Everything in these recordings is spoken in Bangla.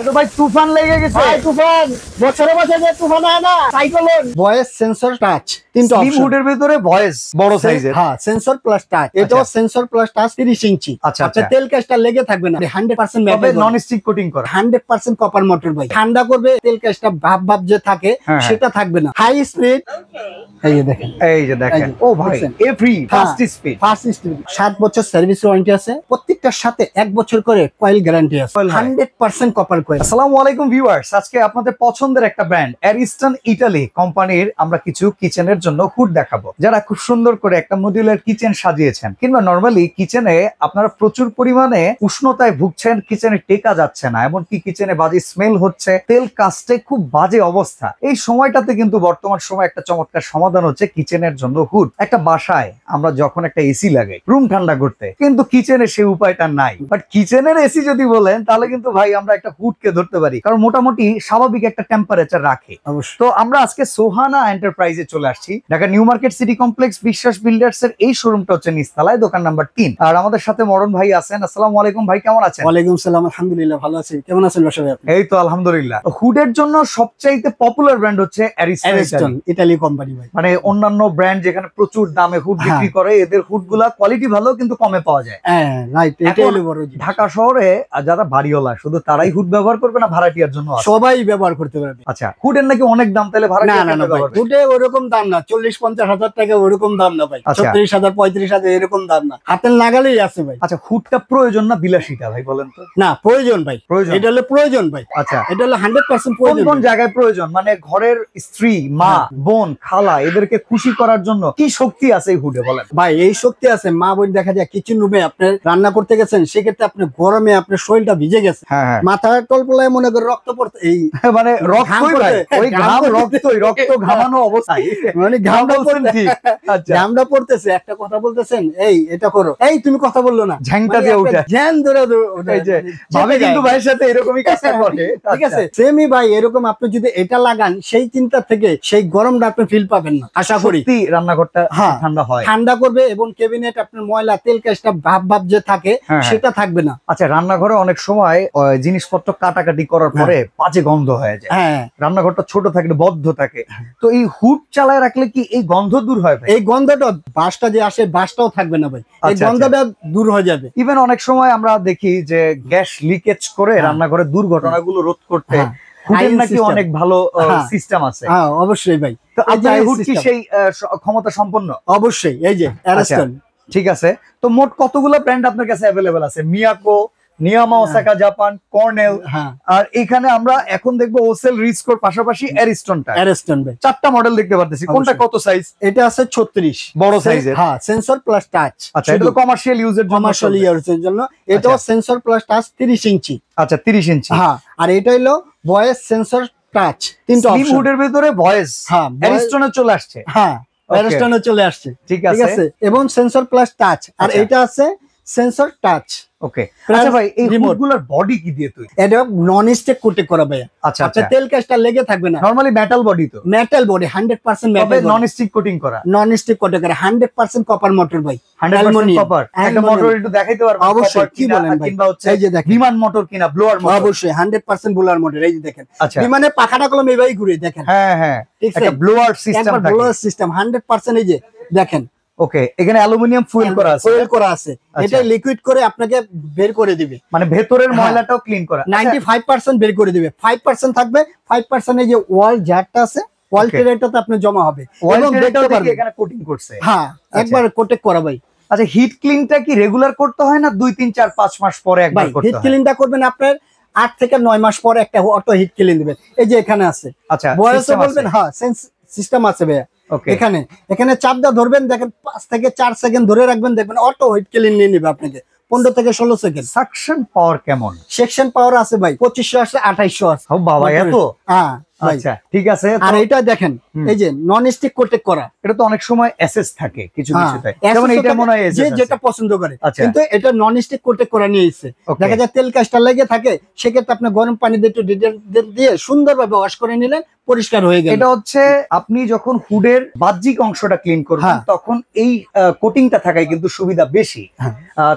তো ভাই তুফান লেগে গেছে। ভাই তুফান বছরে বছরে তুফান হয় না, সাইক্লোন। ভয়েস সেন্সর টাচ তিনটা স্লিম হুডের ভিতরে ভয়েস বড় সাইজের। হ্যাঁ, সেন্সর প্লাস টাচ। এটাও সেন্সর প্লাস টাচ 30 ইঞ্চি। আচ্ছা, আপনার তেল ক্যাশটা লেগে থাকবে না, 100% তবে মেটাল নন স্টিক কোটিং করা, 100% কপার মোটর ভাই। ঠান্ডা করবে, তেল ক্যাশটা ভাব ভাব যে থাকে সেটা থাকবে না। হাই স্পিড, এই যে দেখেন ও ভাই এভরি ফাস্ট স্পিড। 7 বছর সার্ভিস ওয়ারেন্টি আছে, প্রত্যেকটার সাথে 1 বছর করে কয়েল গ্যারান্টি আছে, 100% কপার কয়েল। আসসালামু আলাইকুম ভিউয়ার্স, আজকে আপনাদের পছন্দের একটা ব্র্যান্ড অ্যারিস্টন ইটালি কোম্পানির আমরা কিছু কিচেনের জন্য হুড দেখাবো, যারা খুব সুন্দর করে একটা মডিউলার কিচেন সাজিয়েছেন, কিংবা নরমালি কিচেনে আপনারা প্রচুর পরিমাণে উষ্ণতায় ভুগছেন, কিচেনে টেকা যাচ্ছে না, এমনকি কিচেনে বাজে স্মেল হচ্ছে, তেল কাস্টে খুব বাজে অবস্থা। এই সময়টাতে কিন্তু বর্তমান সময় একটা চমৎকার সমাধান হচ্ছে কিচেনের জন্য হুড। একটা বাসায় আমরা যখন একটা এসি লাগাই রুম ঠান্ডা করতে, কিন্তু কিচেনে সেই উপায়টা নাই। বাট কিচেনের এসি যদি বলেন তাহলে কিন্তু ভাই আমরা একটা হুডকে ধরতে পারি, কারণ মোটামুটি স্বাভাবিক একটা টেম্পারেচার রাখে। তো আমরা আজকে সোহানা এন্টারপ্রাইজে চলে আসছি, Dhaka new market city complex, বিশ্বাস বিল্ডার্স এর এই শোরুমটা হচ্ছে নিচতলায়, দোকান নাম্বার 3। আর আমাদের সাথে মরণ ভাই আছেন। আসসালামু আলাইকুম ভাই, কেমন আছেন? ওয়ালাইকুম সালাম, আলহামদুলিল্লাহ ভালো আছি। কেমন আছেন ভাই? এই তো আলহামদুলিল্লাহ। হুডের জন্য সবচাইতে পপুলার ব্র্যান্ড হচ্ছে অ্যারিস্টন ইটালি কোম্পানি ভাই। মানে অন্যান্য ব্র্যান্ড যেখানে প্রচুর দামে হুড বিক্রি করে, এদের হুড গুলা কোয়ালিটি ভালো কিন্তু কমে পাওয়া যায়। হ্যাঁ রাইট, এটাই হলো বড় জিনিস। ঢাকা শহরে যারা বাড়িওয়ালা শুধু তারাই হুড ব্যবহার করবে না, ভাড়াটিয়ার জন্য সবাই ব্যবহার করতে পারবে। আচ্ছা, হুডের নাকি অনেক দাম, তাহলে ভাড়াটিয়া না ভাই, হুডে ওরকম দাম না, 40-50 হাজার টাকা ওরকম দাম না ভাই, 36,000 35,000 এরকম দাম না, হাতে লাগালেই আছে ভাই। আচ্ছা, হুডটা প্রয়োজন না বিলাসিতা ভাই বলেন তো? না প্রয়োজন ভাই, এটা হলো প্রয়োজন ভাই। আচ্ছা, এটা হলো 100% প্রয়োজন। কোন জায়গায় প্রয়োজন? মানে ঘরের স্ত্রী, মা, বোন, খালা এদেরকে খুশি করার জন্য কি শক্তি আছে এই হুডে বলেন? ভাই এই শক্তি আছে, মা বোন দেখা যায় কিচেন রুমে আপনি রান্না করতে গেছেন, সেক্ষেত্রে আপনি গরমে আপনার শরীরটা ভিজে গেছে, মাথার তলপলায় মনে করে রক্ত পড়তে, এই মানে রক্ত ঘামানো অবস্থায় মানে ঘামটা পড়তেছে, একটা কথা বলতেছেন, এই এটা করো, এই তুমি কথা বললো না, ঝ্যাংটা দিয়ে উঠে ঝ্যান ধরে ভাবে, কিন্তু ভাইয়ের সাথে এরকমই কাজটা করে। ঠিক আছে, সেমই ভাই এরকম আপনি যদি এটা লাগান, সেই চিন্তা থেকে সেই গরমটা আপনি ফিল পাবেন না। আশা করি রান্নাঘরটা ঠান্ডা হয়, ঠান্ডা করবে, এবং কেবিনেট আপনার ময়লা তেল ক্যাশটা ভাব ভাব যে থাকে সেটা থাকবে না। আচ্ছা, রান্নাঘরে অনেক সময় জিনিসপত্র কাটাকাটি করার পরে বাজে গন্ধ হয়ে যায়, রান্নাঘরটা ছোট থাকলে বদ্ধ থাকে, তো এই হুড চালায় রাখলে কি এই গন্ধ দূর হয় ভাই? এই গন্ধটা বাসটা যে আসে, বাসটাও থাকবে না ভাই, এই গন্ধটা দূর হয়ে যাবে। ইভেন অনেক সময় আমরা দেখি যে গ্যাস লিকেজ করে রান্নাঘরের দুর্ঘটনাগুলো রোধ করতে হুডের নাকি অনেক ভালো সিস্টেম আছে। হ্যাঁ অবশ্যই ভাই, তো আপনার হুড কি সেই ক্ষমতা সম্পন্ন? অবশ্যই, এই যে অ্যারিস্টন। ঠিক আছে, তো মোট কতগুলো ব্র্যান্ড আপনার কাছে অ্যাভেলেবল আছে? মিয়াকো, নিয়ামা, ওসাকা জাপান, কর্নেল, আর এখানে আমরা এখন দেখবো ওসেল, রিসকোর পাশাপাশি অ্যারিস্টনটা। অ্যারিস্টন ভাই 4টা মডেল দেখতে পারতেছি, কোনটা কত সাইজ? এটা আছে 36 বড় সাইজের, হ্যাঁ, সেন্সর প্লাস টাচ। আচ্ছা, এটা তো কমার্শিয়াল ইউজের জন্য। এটাও সেন্সর প্লাস টাচ 30 ইঞ্চি। আচ্ছা, 30 ইঞ্চি, হ্যাঁ। আর এটা হলো ভয়েস সেন্সর টাচ, তিনটা স্লিম হুডের ভিতরে ভয়েস অ্যারিস্টনে চলে আসছে। হ্যাঁ, অ্যারিস্টনে চলে আসছে, ঠিক আছে, এবং সেন্সর প্লাস টাচ। আর এটা আছে সেন্সর টাচ। ওকে, আচ্ছা ভাই, এই হুডগুলোর বডি কি দিয়ে তৈরি? এটা নন স্টিক কোটিং করা ভাই। আচ্ছা, তেল ক্যাশটা লেগে থাকবে না, নরমালি মেটাল বডি, তো metal body 100% metal, non stick coating করা, 100% কপার মোটর ভাই, 100% কপার। একটা মোটর একটু দেখাইতে পারবেন? অবশ্যই, কি বলেন ভাই? কিংবা হচ্ছে এই যে দেখেন, বিমান মোটর কিনা ব্লোয়ার মোটর? অবশ্যই 100% ব্লোয়ার মোটর। এই যে দেখেন, বিমানে পাখাটা কলম এইভাবে ঘুরে দেখেন। হ্যাঁ, একটা ব্লোয়ার সিস্টেম থাকে, ব্লোয়ার সিস্টেম 100%। এই যে দেখেন, ওকে, এখানে অ্যালুমিনিয়াম ফুয়েল করা আছে, এটা লিকুইড করে আপনাকে বের করে দিবে, মানে ভেতরের ময়লাটাও ক্লিন করা, 95% বের করে দিবে, 5% থাকবে, 5% এই যে ওয়াল জারটা আছে, ওয়াল ট্রেটাতে আপনি জমা হবে, এবং দেখতে পারবেন এখানে কোটিং করছে। হ্যাঁ, একবার কোটেক করা ভাই। আচ্ছা, হিট ক্লিনটা কি রেগুলার করতে হয় না 2, 3, 4, 5 মাস পরে একবার করতে হয়? হিট ক্লিনটা করবেন আপনার 8 থেকে 9 মাস পরে একটা অটো হিট ক্লিন দিবেন। এই যে এখানে আছে, আচ্ছা, বয়সে বলবেন, হ্যাঁ সিস্টেম আছে ভাইয়া। এখানে চাপ দা ধরবেন, দেখেন 5 থেকে 4 সেকেন্ড ধরে রাখবেন, দেখবেন অটো হিট ক্লিন নিয়ে নিবে আপনাকে 15 থেকে 16 সেকেন্ড। সাকশন পাওয়ার কেমন? সেকশন পাওয়ার আছে ভাই 2500 আছে, 2800 আছে। ও বাবা, এত! হ্যাঁ, ভাই। আচ্ছা ঠিক আছে। আর এটা দেখেন এই যে নন স্টিক কোটেড করা, এটা তো অনেক সময় এসএস থাকে কিছু হ্যাঁ, কিছুতে, SS যেমন এটা থাকে, মনে হয় যে এসএস যেটা পছন্দ করে। আচ্ছা। কিন্তু এটা নন স্টিক কোটেড করা নিয়ে এসেছে। Okay. দেখা যায় তেল কাজটা লেগে থাকে, সেক্ষেত্রে আপনি গরম পানি দিয়ে একটু ডিটারজেন্ট দিয়ে সুন্দরভাবে ওয়াশ করে নিলেন, পরিষ্কার হয়ে গেল। এটা হচ্ছে আপনি যখন হুডের বাহ্যিক অংশটা ক্লিন করবেন হ্যাঁ। তখন এই কোটিংটা থাকায় কিন্তু সুবিধা বেশি। হ্যাঁ।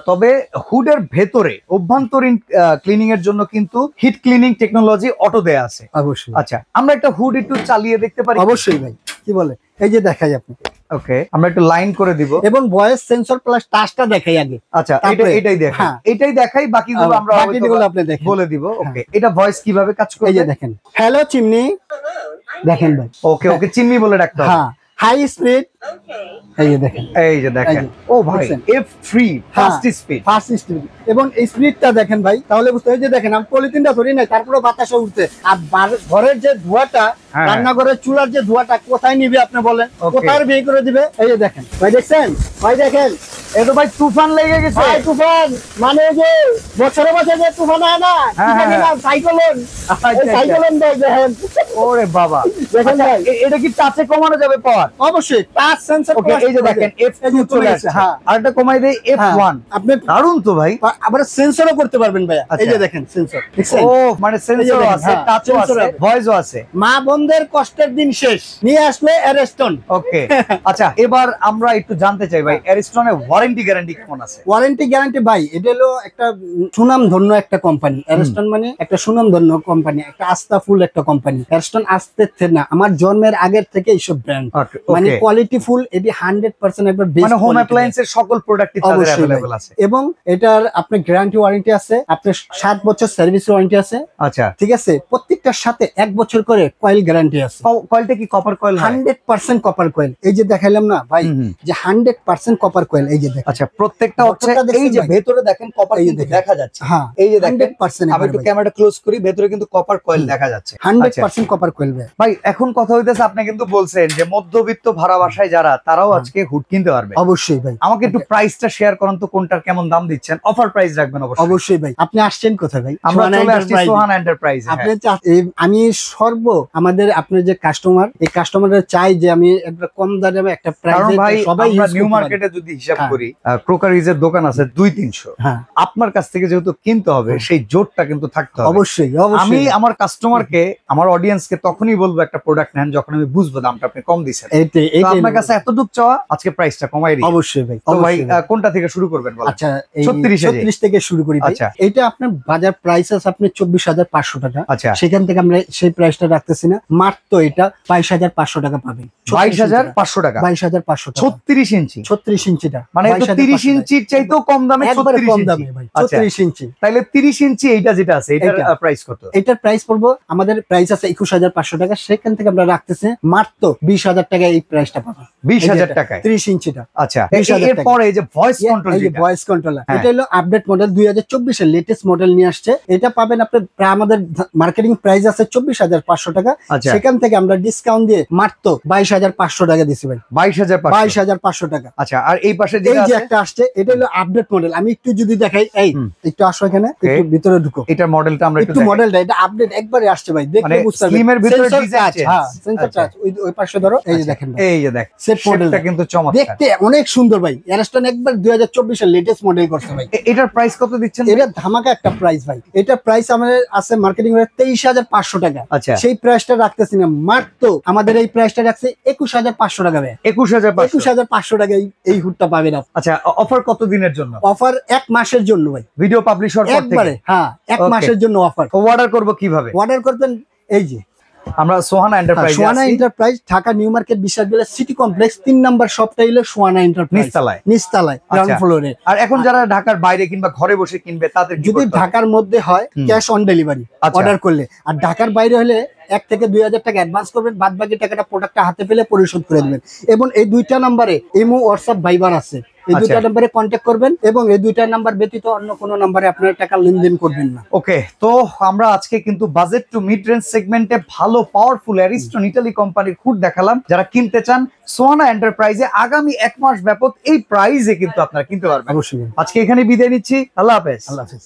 তবে হুডের ভেতরে অভ্যন্তরীণ ক্লিনিং এর জন্য কিন্তু হিট ক্লিনিং টেকনোলজি অটো দেয়া আছে। অবশ্যই। আচ্ছা আমরা একটা হুড একটু চালিয়ে দেখতে পারি? অবশ্যই ভাই, কি বলে, এই যে দেখাই আপনি। ওকে, আমরা একটু লাইন করে দিব এবং ভয়েস সেন্সর প্লাস টাচটা দেখাই আগে। আচ্ছা এটাই দেখাই। হ্যাঁ। এটাই দেখাই, বাকিগুলো আমরা বাকিগুলো আপনি দেখেন, বলে দিব। ওকে, এটা ভয়েস কিভাবে কাজ এই যে করবে? দেখেন, হ্যালো চিমনি, দেখেন ভাই। ওকে ওকে, চিমনি বলে ডাকতে হবে। হ্যাঁ, হাই স্পিড, এই যে দেখেন, এই যে দেখেন, ও ভাই দেখছেন? F3 fast speed. Fast speed এবং এই স্পিডটা দেখেন ভাই, তাহলে বুঝতে হয়। যে দেখেন আমি পলিথিনটা ধরি নাই, তারপরে বাতাসে উঠতে। আর ঘরের যে ধোঁয়াটা, হ্যাঁ। রান্নাঘরের চুলার যে ধোঁয়াটা কোথায় নিবে আপনি বলেন, Okay. কোথায় বিয়ে করে দিবে? এই যে দেখেন ভাই, দেখছেন ভাই, দেখেন এটা ভাই তুফান লেগে গেছে। ভাই তুফান, মানে ওই যে বছরে বছরে যে তুফান হয় না, হ্যাঁ, হ্যাঁ। সাইক্লোন, আচ্ছা, আচ্ছা। সাইক্লোন ভাই দেখেন, ওরে বাবা, দেখেন আচ্ছা, ভাই। এটা কি টাচে কমানো যাবে পাওয়ার? অবশ্যই টাচ সেন্সর। ওকে, এই যে দেখেন F2 চলে আসছে। হ্যাঁ, আরেকটা কমাই দেই F1। আপনি দারুণ তো ভাই। আবার সেন্সরও করতে পারবেন ভাইয়া। এই আচ্ছা। যে দেখেন সেন্সর, দেখছেন? ও মানে সেন্সরও দেখেন, আছে, হ্যাঁ, টাচও sensor আছে, আছে। ভয়েসও আছে। মা বোনদের কষ্টের দিন শেষ, নিয়ে আসলে অ্যারেস্টন। ওকে আচ্ছা, এবার আমরা একটু জানতে চাই ভাই অ্যারিস্টনের ওয়ারেন্টি গ্যারান্টি কেমন আছে? ওয়ারেন্টি গ্যারান্টি ভাই, এটা হলো একটা সুনাম ধন্য একটা কোম্পানি। অ্যারেস্টন মানে একটা সুনাম ধন্য কোম্পানি, একটা আস্থাফুল একটা কোম্পানি। অ্যারেস্টন আসতে না, আমার জন্মের আগের থেকে এইসব ব্র্যান্ড, Okay, মানে okay. কোয়ালিটি ফুল, এটি 100% একবার বেস্ট মানে হোম অ্যাপ্লায়েন্সের সকল প্রোডাক্টই তাদের অবশ্যই अवेलेबल আছে। এবং এটার আপনার গ্যারান্টি ওয়ারেন্টি আছে, আপনার 7 বছর সার্ভিস ওয়ারেন্টি আছে। আচ্ছা, ঠিক আছে, প্রত্যেকটার সাথে 1 বছর করে কয়েল গ্যারান্টি আছে। কয়েলটা কি কপার কয়েল হয়? 100% কপার কয়েল। এই যে দেখাইলাম না ভাই, যে 100% কপার কয়েল, এই যে দেখেন। আচ্ছা, প্রত্যেকটা হচ্ছে বটলটা দেখছেন এই যে ভাই? ভেতরে দেখেন কপার এই যে কিন্তু দেখেন। দেখা যাচ্ছে। হ্যাঁ, এই যে দেখেন 100% আমি একটু ক্যামেরাটা ক্লোজ করি, ভেতরে কিন্তু কপার কয়েল দেখা যাচ্ছে। 100% কপার কয়েল ভাই। ভাই এখন কথা হইতেছে, আপনি কিন্তু বলছেন যে মধ্যবিত্ত ভাড়া বাসায় যারা, তারাও আজকে হুড কিনতে পারবে। অবশ্যই ভাই, আমাকে একটু প্রাইসটা শেয়ার করেন তো, কোনটার কেমন দাম দিচ্ছেন? অফার প্রাইস রাখবেন অবশ্যই। অবশ্যই ভাই। আপনি আসছেন কোথায় ভাই? আমরা সোহানা চলে আসছি এন্টারপ্রাইজ। সোহানা এন্টারপ্রাইজ। আপনি আমি আমাদের আপনার যে কাস্টমার, এই কাস্টমাররা চাই যে আমি একটা কম দামে একটা কারণ প্রাইসে ভাই সবাই আমরা use নিউ করতে পারে। মার্কেটে যদি হিসাব হ্যাঁ। করি, ক্রোকারিজের দোকান আছে 200-300। হ্যাঁ, আপনার কাছ থেকে যেহেতু কিনতে হবে, সেই জোরটা কিন্তু থাকতে হবে। অবশ্যই আমি অবশ্যই। আমার কাস্টমারকে, আমার অডিয়েন্সকে তখনই বলবো একটা প্রোডাক্ট নেন যখন আমি বুঝবো দামটা আপনি কম দিচ্ছেন। এইটাই তো আপনার কাছে এতটুক চাওয়া, আজকে প্রাইসটা কমাই দিই। অবশ্যই ভাই, তো ভাই অবশ্যই ভাই। কোনটা থেকে শুরু করবেন বলেন? আচ্ছা, এই 36 থেকে শুরু করি ভাই। আচ্ছা। এটা আপনার বাজার প্রাইস আছে আপনি 24,500 টাকা। আচ্ছা, সেখান থেকে আমরা সেই প্রাইসটা রাখতেছি না, মাত্র এটা 22,500 টাকা পাবেন। 22,500 টাকা, 22,500 টাকা, 36 ইঞ্চি। 36 ইঞ্চিটা, মানে এটা 30 ইঞ্চির চাইতেও কম দামে একবারে 36 কম ইঞ্চি। দামে ভাই, আচ্ছা, 36 ইঞ্চি। তাহলে 30 ইঞ্চি এইটা যেটা আছে, এটার এইটা। প্রাইস কত? এটার প্রাইস পড়বো, আমাদের প্রাইস আছে 21,500 টাকা। সেখান থেকে আমরা রাখতেছি মাত্র 20,000 টাকা এই প্রাইসটা পাবো। 20,000 টাকায় 30 ইঞ্চিটা। আচ্ছা, 20,000 টাকা। এরপরে এই যে ভয়েস কন্ট্রোল, এই যে ভয়েস কন্ট্রোলার, হ্যাঁ। এটা হলো আপডেট মডেল, 2024 এর লেটেস্ট মডেল নিয়ে আসছে। এটা পাবেন আপনি প্রায়, আমাদের মার্কেটিং প্রাইস আছে 24,500 টাকা। আচ্ছা, সেখান থেকে আমরা ডিসকাউন্ট দিয়ে মাত্র 22,500 টাকা দিছি ভাই। 22,500। 22,500 টাকা। আচ্ছা, আর এই পাশে এই যেটা যে আছে, একটা আসছে, এটা হলো আপডেট মডেল। আমি একটু যদি দেখাই, এই একটু আসো এখানে, একটু Okay. ভিতরে ঢুকো, এটার মডেলটা আমরা একটু একটু দেখাই। মডেলটা, এটা আপডেট একবারে আসছে ভাই, দেখলে মানে বুঝতে পারবেন। স্লিমের ভিতরে Sensor ডিজাইন touch, চেঞ্জ। হ্যাঁ, সেন্সর টাচ। ওই পাশে ধরো, এই যে দেখেন ভাই, এই যে দেখ, সেট মডেল সেটটা কিন্তু চমৎকার। দেখতে অনেক সুন্দর ভাই। অ্যারেস্টন একবার 2024 এর লেটেস্ট মডেল করছে ভাই। এটার প্রাইস কত দিচ্ছেন? এটা ধামাকা একটা প্রাইস ভাই। এটা প্রাইস আমাদের আছে মার্কেটিং এর 23,500 টাকা। আচ্ছা, সেই প্রাইসটা রাখতেছি না, মাত্র আমাদের এই প্রাইসটা রাখছে 21,500 টাকা ভাই। 21,500। 21,500 টাকা এই হুডটা পাবেন আপনি। আচ্ছা, অফার কত দিনের জন্য? অফার 1 মাসের জন্য ভাই, ভিডিও পাবলিশ হওয়ার পর একবারে। থেকে? হ্যাঁ, 1 Okay. মাসের জন্য অফার। অর্ডার করব কিভাবে? অর্ডার করবেন এই যে আমরা Sohana enterprise, Sohana enterprise, Dhaka new market Bishalgarh city complex 3 number শপটা হলো সোহানা এন্টারপ্রাইজ, নিচতলায়। নিচতলায় গ্রাউন্ড আচ্ছা। ফ্লোরে। আর এখন যারা ঢাকার বাইরে কিংবা ঘরে বসে কিনবে, তাদের কি যদি করতে হবে? ঢাকার মধ্যে হয় ক্যাশ অন ডেলিভারি আচ্ছা। অর্ডার করলে, আর ঢাকার বাইরে হলে 1 থেকে 2,000 টাকা অ্যাডভান্স করবেন, বাদ বাকি টাকাটা প্রোডাক্টটা হাতে পেলে পরিশোধ করে দিবেন। এবং এই দুইটা নম্বরে ইমো, হোয়াটসঅ্যাপ, ভাইবার আছে। এই আচ্ছা। দুইটা নম্বরে কন্ট্যাক্ট করবেন এবং এই দুইটা নাম্বার ব্যতীত অন্য কোনো নম্বরে আপনারা টাকা লেনদেন করবেন না। ওকে, তো আমরা আজকে কিন্তু বাজেট টু মিড রেঞ্জ সেগমেন্টে ভালো পাওয়ারফুল অ্যারিস্টন ইটালি কোম্পানির হুড দেখালাম। যারা কিনতে চান সোহানা এন্টারপ্রাইজে আগামী 1 মাস ব্যাপক এই প্রাইজে কিন্তু আপনারা কিনতে পারবেন। অবশ্যই। আজকে এখানে বিদায় নিচ্ছি, আল্লাহ হাফেজ। আল্লাহ হাফেজ।